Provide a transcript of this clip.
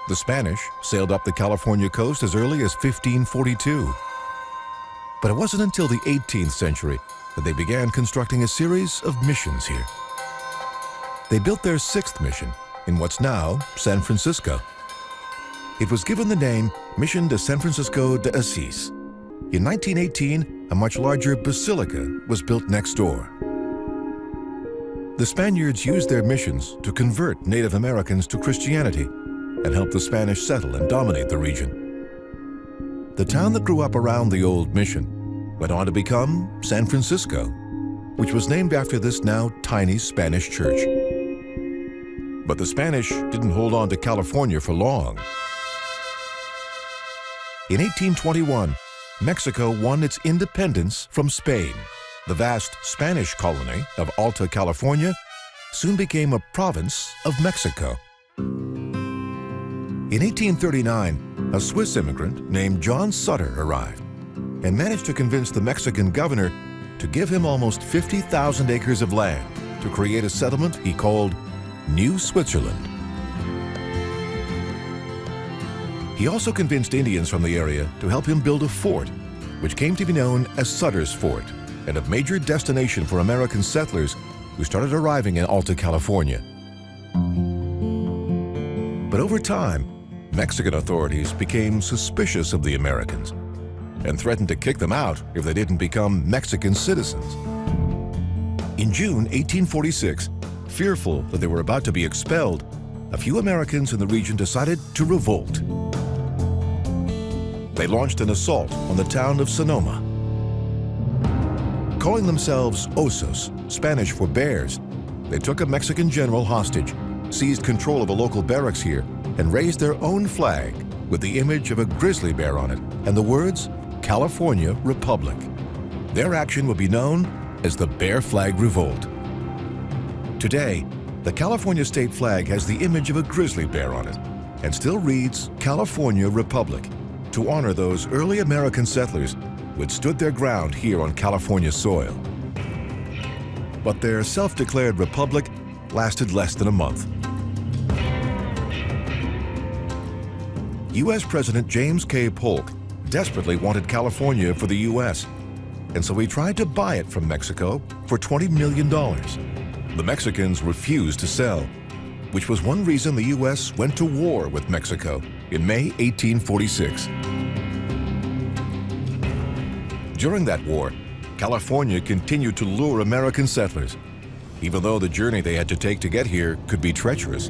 The Spanish sailed up the California coast as early as 1542. But it wasn't until the 18th century that they began constructing a series of missions here. They built their 6th mission in what's now San Francisco. It was given the name Mission de San Francisco de Asís. In 1918, a much larger basilica was built next door. The Spaniards used their missions to convert Native Americans to Christianity and help the Spanish settle and dominate the region. The town that grew up around the old mission went on to become San Francisco, which was named after this now tiny Spanish church. But the Spanish didn't hold on to California for long. In 1821, Mexico won its independence from Spain. The vast Spanish colony of Alta California soon became a province of Mexico. In 1839, a Swiss immigrant named John Sutter arrived and managed to convince the Mexican governor to give him almost 50,000 acres of land to create a settlement he called New Switzerland. He also convinced Indians from the area to help him build a fort, which came to be known as Sutter's Fort, and a major destination for American settlers who started arriving in Alta California. But over time, Mexican authorities became suspicious of the Americans and threatened to kick them out if they didn't become Mexican citizens. In June 1846, fearful that they were about to be expelled, a few Americans in the region decided to revolt. They launched an assault on the town of Sonoma. Calling themselves Osos, Spanish for bears, they took a Mexican general hostage, seized control of a local barracks here, and raised their own flag with the image of a grizzly bear on it and the words, California Republic. Their action would be known as the Bear Flag Revolt. Today, the California state flag has the image of a grizzly bear on it and still reads California Republic to honor those early American settlers who had stood their ground here on California soil. But their self-declared republic lasted less than a month. U.S. President James K. Polk desperately wanted California for the U.S., and so he tried to buy it from Mexico for $20 million. The Mexicans refused to sell, which was one reason the U.S. went to war with Mexico in May 1846. During that war, California continued to lure American settlers, even though the journey they had to take to get here could be treacherous.